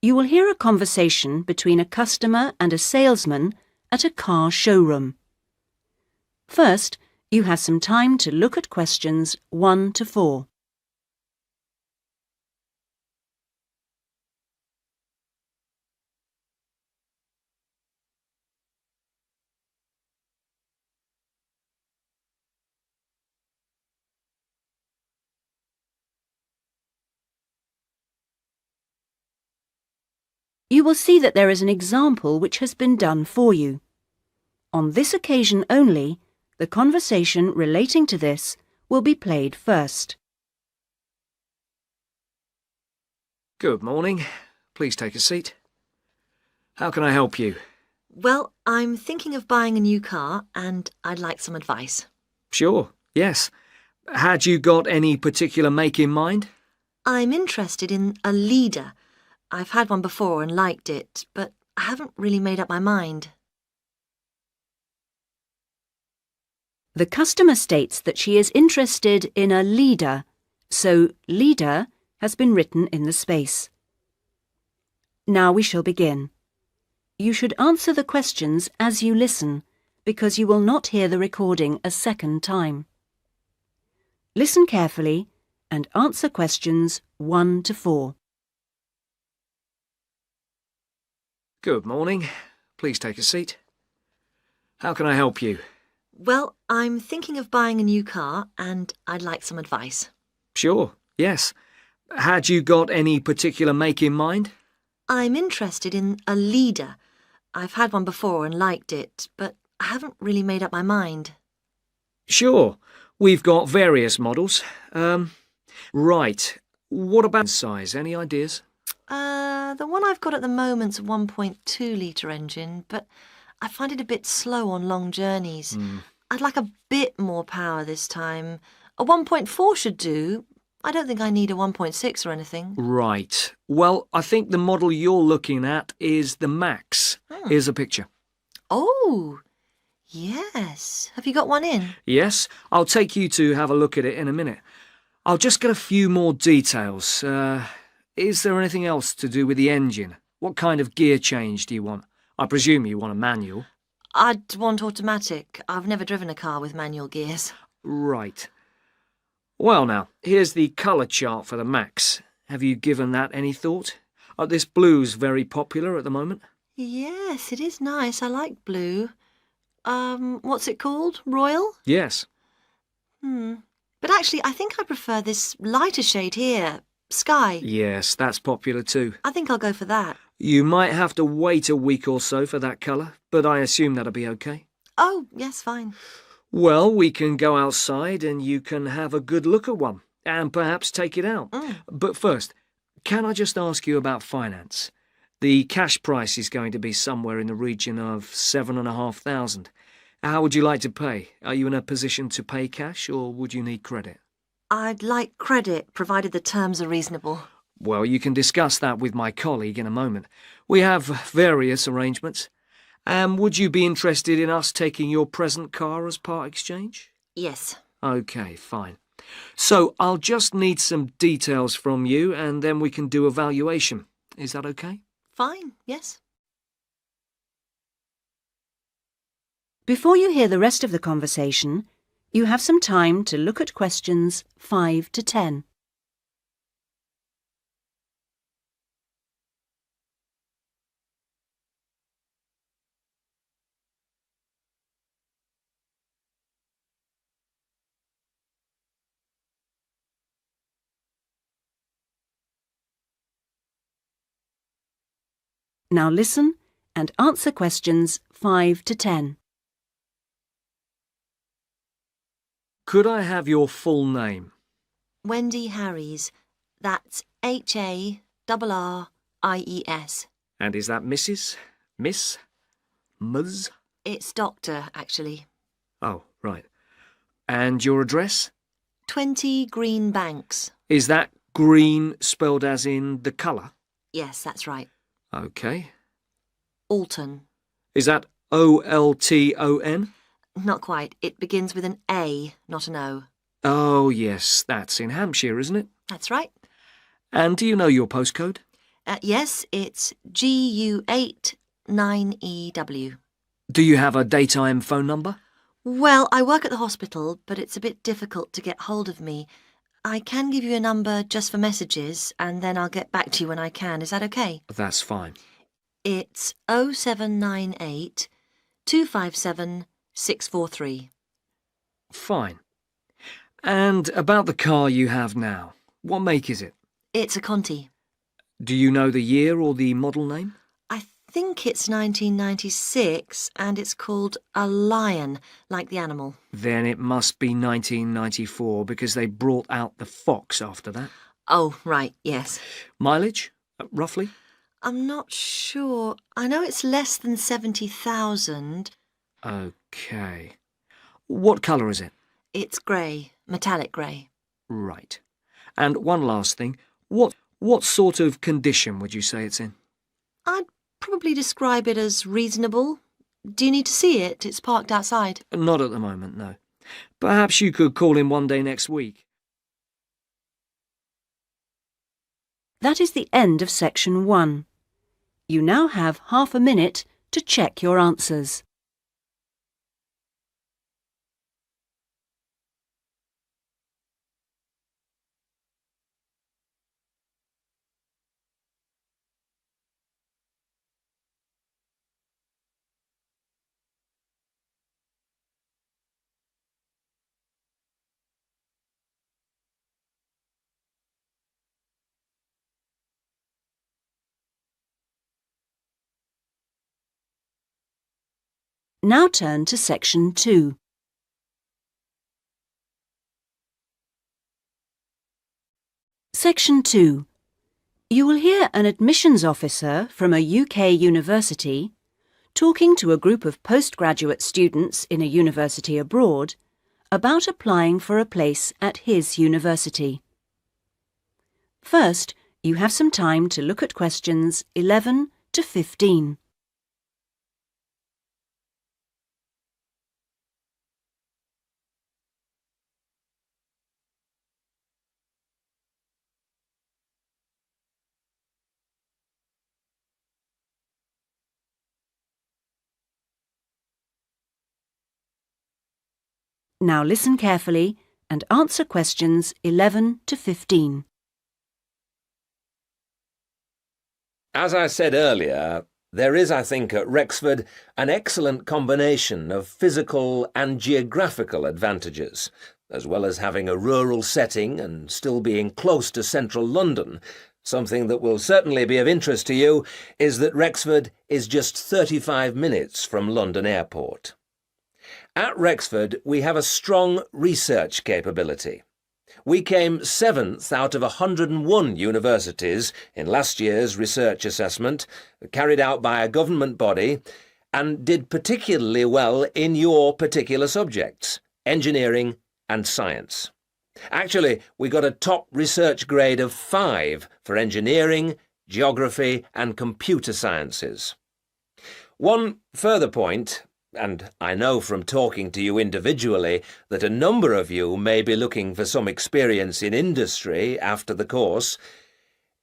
You will hear a conversation between a customer and a salesman at a car showroom. First, you have some time to look at questions 1 to 4. You will see that there is an example which has been done for you. On this occasion only, the conversation relating to this will be played first. Good morning. Please take a seat. How can I help you? Well, I'm thinking of buying a new car and I'd like some advice. Sure, yes. Had you got any particular make in mind? I'm interested in a Leader. I've had one before and liked it, but I haven't really made up my mind. The customer states that she is interested in a Leader, so Leader has been written in the space. Now we shall begin. You should answer the questions as you listen, because you will not hear the recording a second time. Listen carefully and answer questions 1 to 4. Good morning. Please take a seat. How can I help you? Well, I'm thinking of buying a new car and I'd like some advice. Sure, yes. Had you got any particular make in mind? I'm interested in a Leader. I've had one before and liked it, but I haven't really made up my mind. Sure. We've got various models. Right. What about size? Any ideas? The one I've got at the moment's a 1.2 litre engine, but I find it a bit slow on long journeys. I'd like a bit more power this time. A 1.4 should do. I don't think I need a 1.6 or anything. Right. Well, I think the model you're looking at is the Max. Here's a picture. Oh, yes. Have you got one in? Yes, I'll take you to have a look at it in a minute. I'll just get a few more details. Is there anything else to do with the engine? What kind of gear change do you want? I presume you want a manual. I'd want automatic. I've never driven a car with manual gears. Right. Well now, here's the colour chart for the Max. Have you given that any thought? This blue's very popular at the moment. Yes, it is nice. I like blue. What's it called? Royal? Yes. But actually, I think I prefer this lighter shade here. Sky. Yes, that's popular too. I think I'll go for that. You might have to wait a week or so for that colour, but I assume that'll be okay. Oh, yes, fine. Well, we can go outside and you can have a good look at one and perhaps take it out. But first, can I just ask you about finance? The cash price is going to be somewhere in the region of $7,500. How would you like to pay? Are you in a position to pay cash or would you need credit? I'd like credit, provided the terms are reasonable. Well, you can discuss that with my colleague in a moment. We have various arrangements. Would you be interested in us taking your present car as part exchange? Yes. OK, fine. So I'll just need some details from you and then we can do a valuation. Is that OK? Fine, yes. Before you hear the rest of the conversation, you have some time to look at questions 5 to 10. Now listen and answer questions 5 to 10. Could I have your full name? Wendy Harries. That's Harries. And is that Mrs., Miss, Ms? It's Doctor, actually. Oh, right. And your address? 20 Green Banks. Is that green spelled as in the colour? Yes, that's right. OK. Alton. Is that Olton? Not quite. It begins with an A, not an O. Oh, yes, that's in Hampshire, isn't it? That's right. And do you know your postcode? Yes, it's GU8 9EW. Do you have a daytime phone number? Well, I work at the hospital, but it's a bit difficult to get hold of me. I can give you a number just for messages, and then I'll get back to you when I can. Is that okay? That's fine. It's 0798 257 643. Fine. And about the car you have now, what make is it? It's a Conti. Do you know the year or the model name? I think it's 1996, and it's called a Lion, like the animal. Then it must be 1994 because they brought out the Fox after that. Oh, right, yes. Mileage, roughly? I'm not sure. I know it's less than 70,000. OK. What colour is it? It's grey, metallic grey. Right. And one last thing. What sort of condition would you say it's in? I'd probably describe it as reasonable. Do you need to see it? It's parked outside. Not at the moment, no. Perhaps you could call in one day next week. That is the end of section 1. You now have half a minute to check your answers. Now turn to section 2. Section 2. You will hear an admissions officer from a UK university talking to a group of postgraduate students in a university abroad about applying for a place at his university. First, you have some time to look at questions 11 to 15. Now listen carefully and answer questions 11 to 15. As I said earlier, there is, I think, at Rexford an excellent combination of physical and geographical advantages, as well as having a rural setting and still being close to central London. Something that will certainly be of interest to you is that Rexford is just 35 minutes from London Airport. At Rexford, we have a strong research capability. We came 7th out of 101 universities in last year's research assessment, carried out by a government body, and did particularly well in your particular subjects, engineering and science. Actually, we got a top research grade of 5 for engineering, geography and computer sciences. One further point, and I know from talking to you individually that a number of you may be looking for some experience in industry after the course,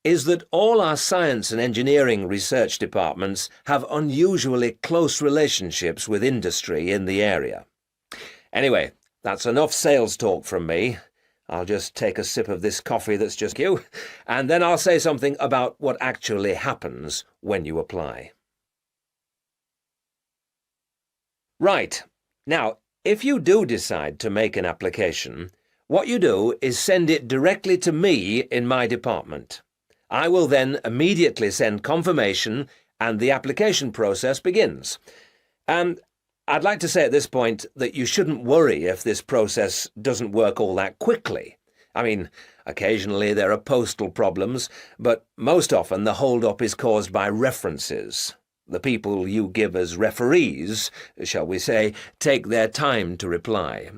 is that all our science and engineering research departments have unusually close relationships with industry in the area. Anyway, that's enough sales talk from me. I'll just take a sip of this coffee that's just you, and then I'll say something about what actually happens when you apply. Right. Now, if you do decide to make an application, what you do is send it directly to me in my department. I will then immediately send confirmation and the application process begins. And I'd like to say at this point that you shouldn't worry if this process doesn't work all that quickly. I mean, occasionally there are postal problems, but most often the hold-up is caused by references. The people you give as referees, shall we say, take their time to reply.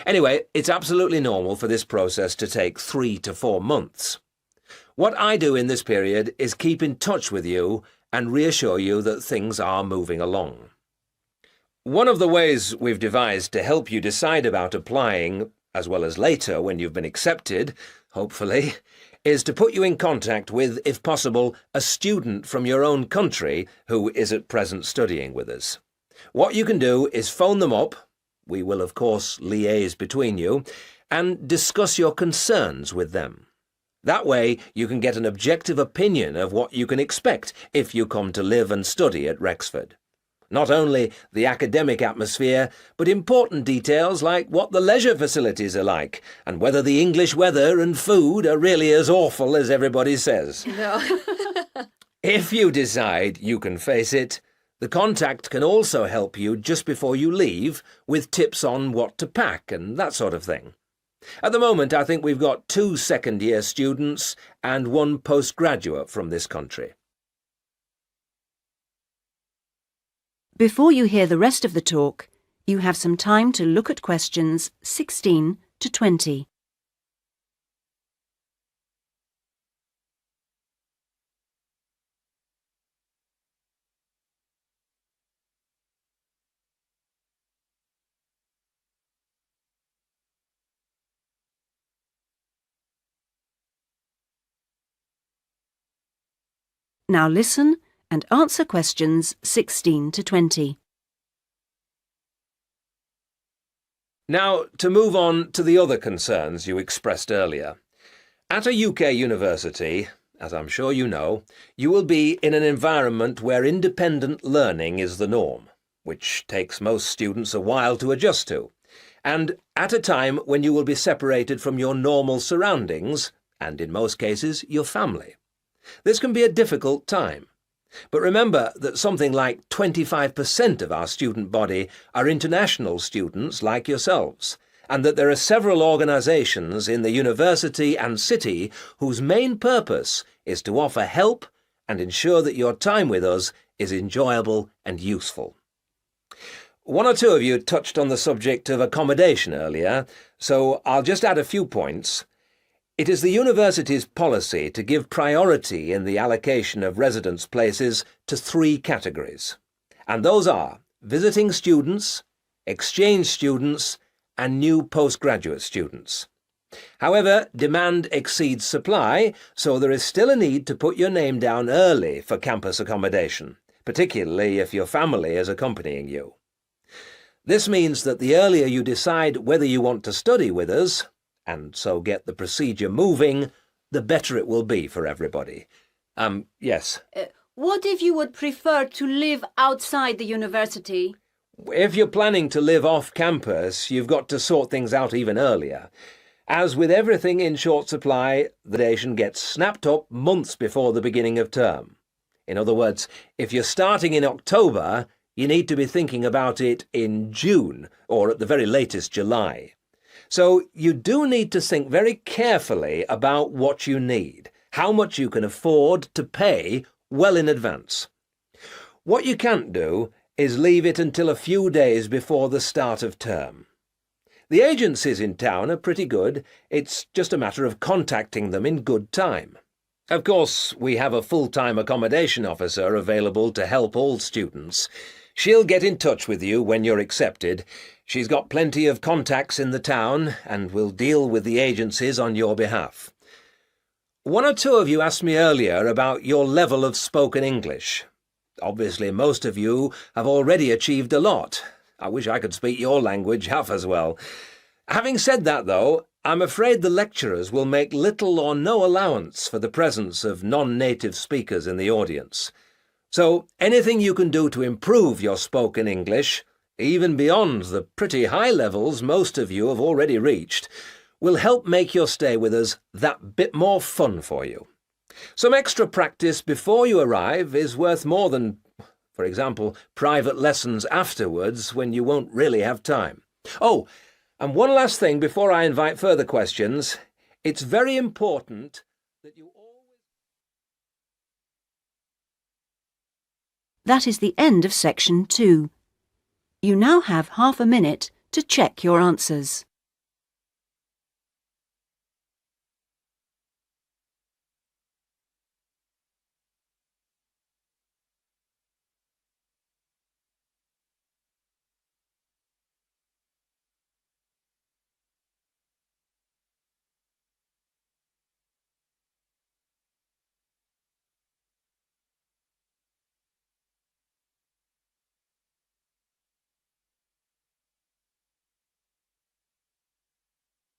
Anyway, it's absolutely normal for this process to take 3 to 4 months. What I do in this period is keep in touch with you and reassure you that things are moving along. One of the ways we've devised to help you decide about applying, as well as later when you've been accepted, hopefully, is to put you in contact with, if possible, a student from your own country who is at present studying with us. What you can do is phone them up, we will of course liaise between you, and discuss your concerns with them. That way you can get an objective opinion of what you can expect if you come to live and study at Rexford. Not only the academic atmosphere, but important details like what the leisure facilities are like, and whether the English weather and food are really as awful as everybody says. No. If you decide you can face it, the contact can also help you just before you leave with tips on what to pack and that sort of thing. At the moment, I think we've got 2 second-year students and 1 postgraduate from this country. Before you hear the rest of the talk, you have some time to look at questions 16 to 20. Now listen and answer questions 16 to 20. Now, to move on to the other concerns you expressed earlier. At a UK university, as I'm sure you know, you will be in an environment where independent learning is the norm, which takes most students a while to adjust to, and at a time when you will be separated from your normal surroundings, and in most cases, your family. This can be a difficult time. But remember that something like 25% of our student body are international students like yourselves, and that there are several organisations in the university and city whose main purpose is to offer help and ensure that your time with us is enjoyable and useful. 1 or 2 of you touched on the subject of accommodation earlier, so I'll just add a few points. It is the university's policy to give priority in the allocation of residence places to 3 categories, and those are visiting students, exchange students, and new postgraduate students. However, demand exceeds supply, so there is still a need to put your name down early for campus accommodation, particularly if your family is accompanying you. This means that the earlier you decide whether you want to study with us, and so get the procedure moving, the better it will be for everybody. Yes. What if you would prefer to live outside the university? If you're planning to live off campus, you've got to sort things out even earlier. As with everything in short supply, the accommodation gets snapped up months before the beginning of term. In other words, if you're starting in October, you need to be thinking about it in June, or at the very latest July. So you do need to think very carefully about what you need, how much you can afford to pay well in advance. What you can't do is leave it until a few days before the start of term. The agencies in town are pretty good, it's just a matter of contacting them in good time. Of course, we have a full-time accommodation officer available to help all students. She'll get in touch with you when you're accepted. She's got plenty of contacts in the town and will deal with the agencies on your behalf. 1 or 2 of you asked me earlier about your level of spoken English. Obviously, most of you have already achieved a lot. I wish I could speak your language half as well. Having said that, though, I'm afraid the lecturers will make little or no allowance for the presence of non-native speakers in the audience. So anything you can do to improve your spoken English, even beyond the pretty high levels most of you have already reached, will help make your stay with us that bit more fun for you. Some extra practice before you arrive is worth more than, for example, private lessons afterwards when you won't really have time. Oh, and one last thing before I invite further questions. It's very important that you always... That is the end of section 2. You now have half a minute to check your answers.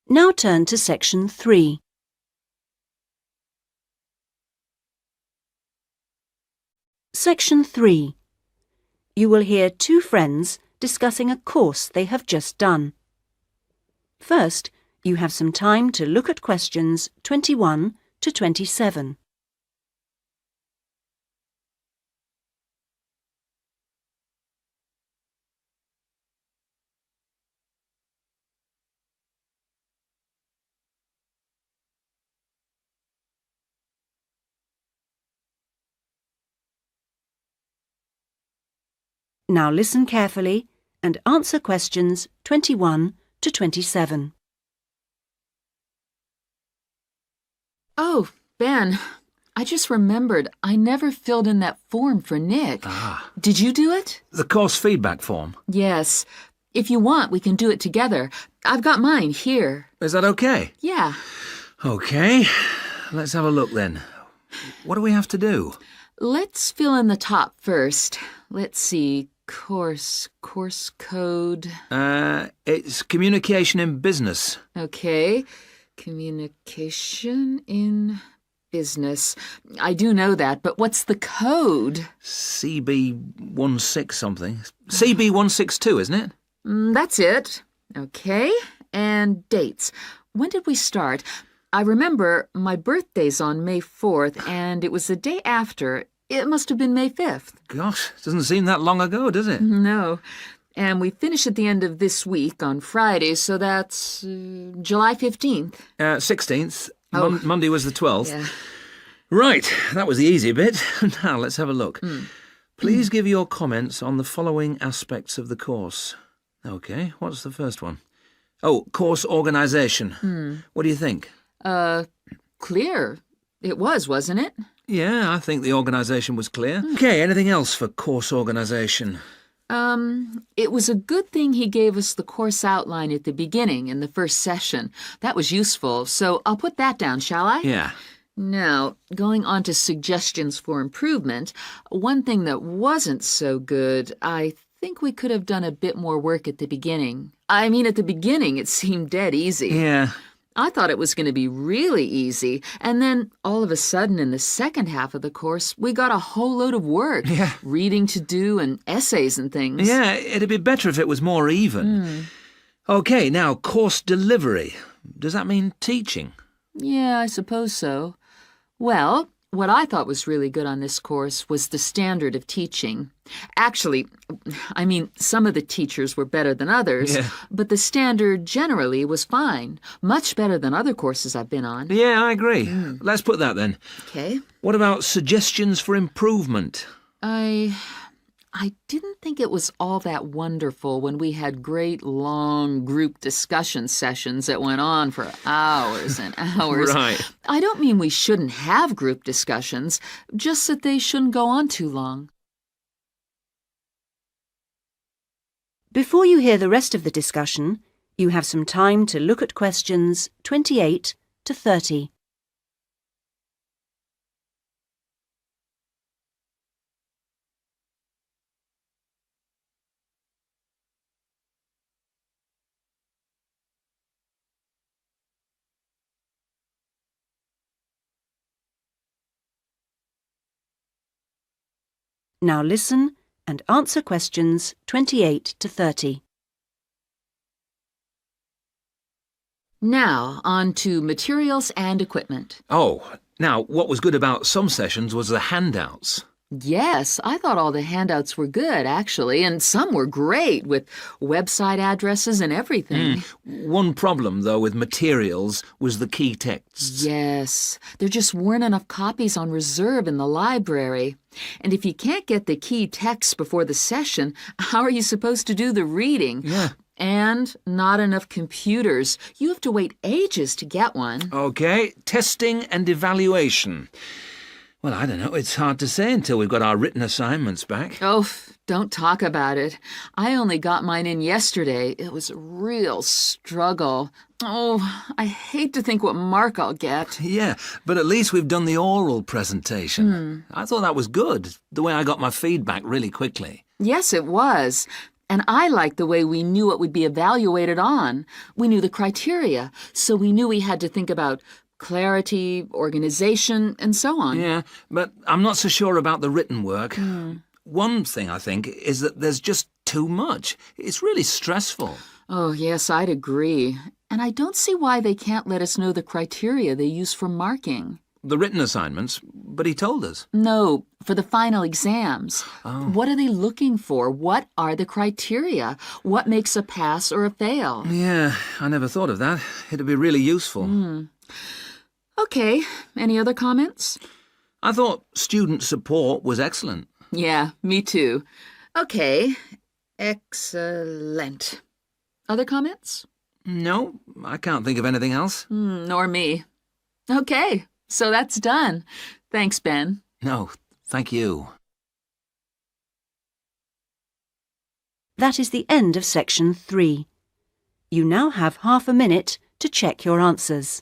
Now turn to section 3. Section 3. You will hear two friends discussing a course they have just done. First, you have some time to look at questions 21 to 27. Now listen carefully and answer questions 21 to 27. Oh, Ben, I just remembered I never filled in that form for Nick. Ah. Did you do it? The course feedback form. Yes. If you want, we can do it together. I've got mine here. Is that okay? Yeah. Okay. Let's have a look then. What do we have to do? Let's fill in the top first. Let's see. Course code. It's communication in business. Okay. Communication in business. I do know that, but what's the code? CB16 something. CB162, isn't it? That's it. Okay. And dates. When did we start? I remember my birthday's on May 4th, and it was the day after. It must have been May 5th. Gosh, doesn't seem that long ago, does it? No. And we finish at the end of this week on Friday, so that's July 15th. 16th. Oh. Monday was the 12th. Yeah. Right, that was the easy bit. Now let's have a look. Please give your comments on the following aspects of the course. Okay, what's the first one? Oh, course organisation. What do you think? Clear. It was, wasn't it? Yeah, I think the organisation was clear. Okay, anything else for course organisation? It was a good thing he gave us the course outline at the beginning in the first session. That was useful, so I'll put that down, shall I? Yeah. Now, going on to suggestions for improvement, one thing that wasn't so good, I think we could have done a bit more work at the beginning. I mean, at the beginning, it seemed dead easy. Yeah. I thought it was going to be really easy, and then all of a sudden in the second half of the course, we got a whole load of work. Yeah. Reading to do and essays and things. Yeah, it'd be better if it was more even. Okay, now, course delivery. Does that mean teaching? Yeah, I suppose so. Well, what I thought was really good on this course was the standard of teaching. Actually, I mean, some of the teachers were better than others, Yeah. but the standard generally was fine. Much better than other courses I've been on. Yeah, I agree. Let's put that then. Okay. What about suggestions for improvement? I didn't think it was all that wonderful when we had great long group discussion sessions that went on for hours and hours. Right. I don't mean we shouldn't have group discussions, just that they shouldn't go on too long. Before you hear the rest of the discussion, you have some time to look at questions 28 to 30. Now listen and answer questions 28 to 30. Now, on to materials and equipment. Oh, now, what was good about some sessions was the handouts. Yes, I thought all the handouts were good, actually, and some were great, with website addresses and everything. One problem, though, with materials was the key texts. Yes, there just weren't enough copies on reserve in the library. And if you can't get the key text before the session, how are you supposed to do the reading? Yeah. And not enough computers. You have to wait ages to get one. Okay, testing and evaluation. Well, I don't know. It's hard to say until we've got our written assignments back. Oh, don't talk about it. I only got mine in yesterday. It was a real struggle. Oh, I hate to think what mark I'll get. Yeah, but at least we've done the oral presentation. I thought that was good, the way I got my feedback really quickly. Yes, it was. And I liked the way we knew it would be evaluated on. We knew the criteria, so we knew we had to think about clarity, organization, and so on. Yeah, but I'm not so sure about the written work. One thing, I think, is that there's just too much. It's really stressful. Oh, yes, I'd agree. And I don't see why they can't let us know the criteria they use for marking. The written assignments, but he told us. No, for the final exams. What are they looking for? What are the criteria? What makes a pass or a fail? Yeah, I never thought of that. It'd be really useful. Okay, any other comments? I thought student support was excellent. Yeah, me too. Okay, excellent. Other comments? No, I can't think of anything else. Nor me. Okay, so that's done. Thanks, Ben. No, thank you. That is the end of section 3. You now have half a minute to check your answers.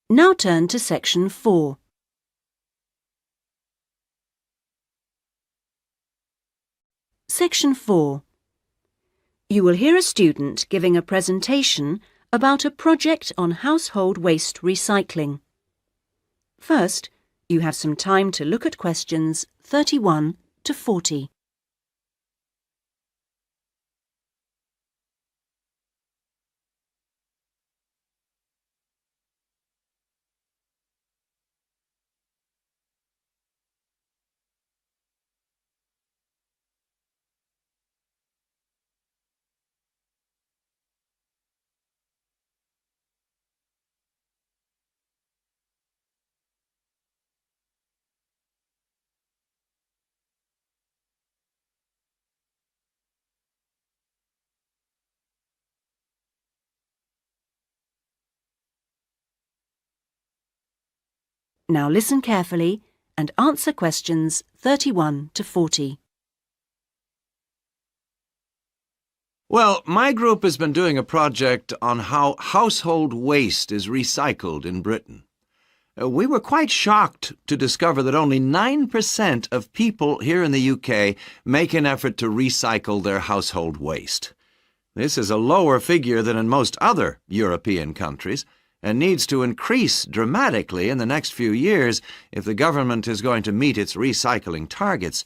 Now turn to section 4. Section 4. You will hear a student giving a presentation about a project on household waste recycling. First, you have some time to look at questions 31 to 40. Now listen carefully and answer questions 31 to 40. Well, my group has been doing a project on how household waste is recycled in Britain. We were quite shocked to discover that only 9% of people here in the UK make an effort to recycle their household waste. This is a lower figure than in most other European countries, and needs to increase dramatically in the next few years if the government is going to meet its recycling targets.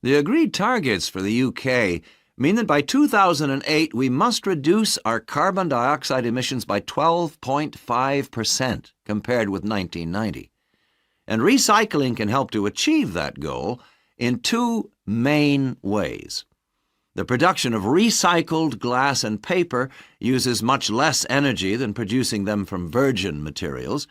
The agreed targets for the UK mean that by 2008 we must reduce our carbon dioxide emissions by 12.5% compared with 1990. And recycling can help to achieve that goal in two main ways. The production of recycled glass and paper uses much less energy than producing them from virgin materials,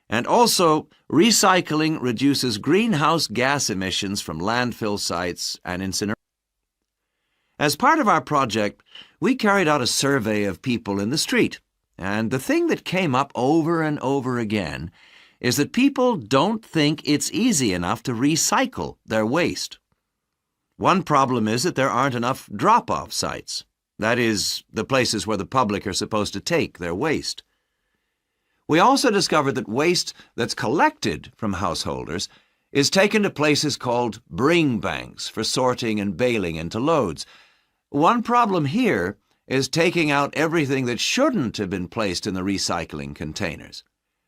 and also recycling reduces greenhouse gas emissions from landfill sites and incinerators. As part of our project, we carried out a survey of people in the street, and the thing that came up over and over again is that people don't think it's easy enough to recycle their waste. One problem is that there aren't enough drop-off sites. That is, the places where the public are supposed to take their waste. We also discovered that waste that's collected from householders is taken to places called bring banks for sorting and baling into loads. One problem here is taking out everything that shouldn't have been placed in the recycling containers.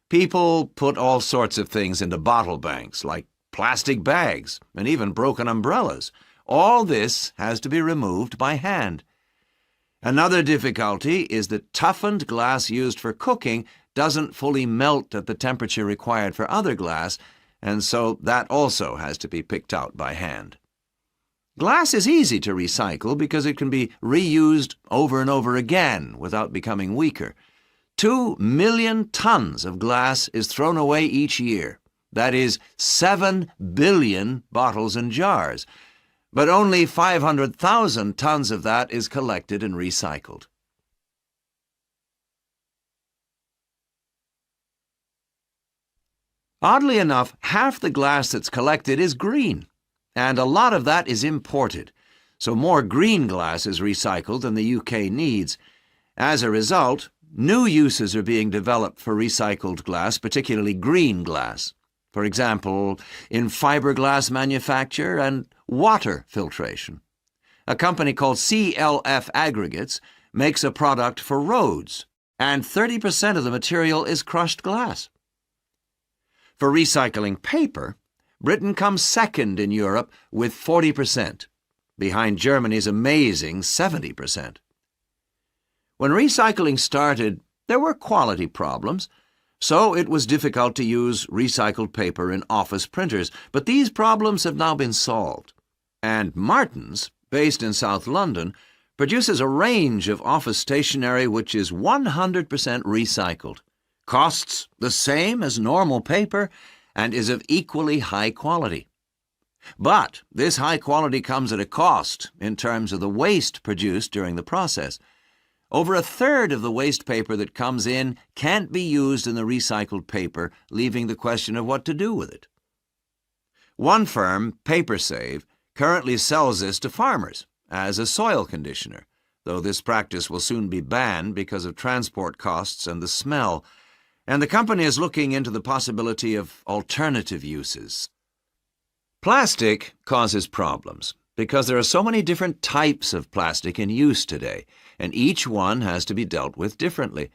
People put all sorts of things into bottle banks, like plastic bags and even broken umbrellas. All this has to be removed by hand. Another difficulty is that toughened glass used for cooking doesn't fully melt at the temperature required for other glass, and so that also has to be picked out by hand. Glass is easy to recycle because it can be reused over and over again without becoming weaker. 2 million tons of glass is thrown away each year. That is 7 billion bottles and jars. but only 500,000 tons of that is collected and recycled. Oddly enough, half the glass that's collected is green, and a lot of that is imported, so more green glass is recycled than the UK needs. As a result, new uses are being developed for recycled glass, particularly green glass. For example, in fiberglass manufacture and water filtration. A company called CLF Aggregates makes a product for roads, and 30% of the material is crushed glass. For recycling paper, Britain comes second in Europe with 40%, behind Germany's amazing 70%. When recycling started, there were quality problems, so it was difficult to use recycled paper in office printers, but these problems have now been solved. And Martins, based in South London, produces a range of office stationery which is 100% recycled, costs the same as normal paper, and is of equally high quality. But this high quality comes at a cost in terms of the waste produced during the process. Over a third of the waste paper that comes in can't be used in the recycled paper, leaving the question of what to do with it. One firm, PaperSave, currently sells this to farmers as a soil conditioner, though this practice will soon be banned because of transport costs and the smell, and the company is looking into the possibility of alternative uses. Plastic causes problems because there are so many different types of plastic in use today, and each one has to be dealt with differently.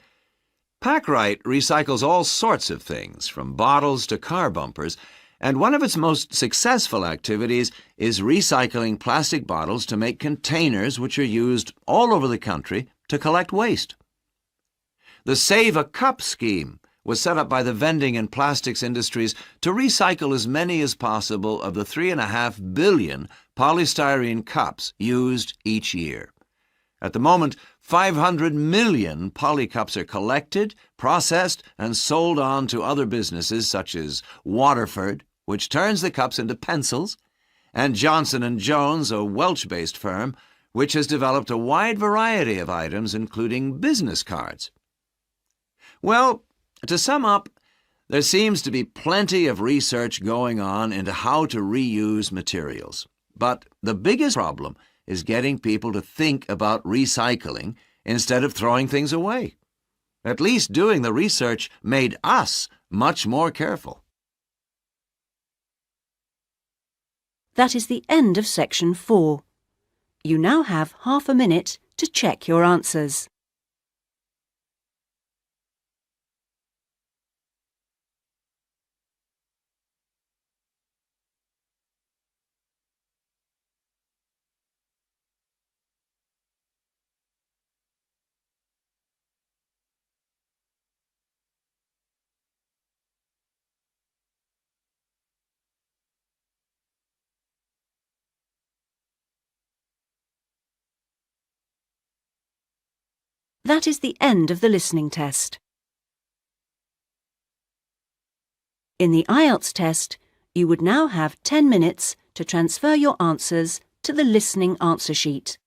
Packrite recycles all sorts of things, from bottles to car bumpers, and one of its most successful activities is recycling plastic bottles to make containers which are used all over the country to collect waste. The Save a Cup scheme was set up by the vending and plastics industries to recycle as many as possible of the 3.5 billion polystyrene cups used each year. At the moment, 500 million poly cups are collected, processed, and sold on to other businesses such as Waterford, which turns the cups into pencils, and Johnson & Jones, a Welsh-based firm, which has developed a wide variety of items, including business cards. Well, to sum up, there seems to be plenty of research going on into how to reuse materials. But the biggest problem is getting people to think about recycling instead of throwing things away. At least doing the research made us much more careful. That is the end of section 4. You now have half a minute to check your answers. That is the end of the listening test. In the IELTS test, you would now have 10 minutes to transfer your answers to the listening answer sheet.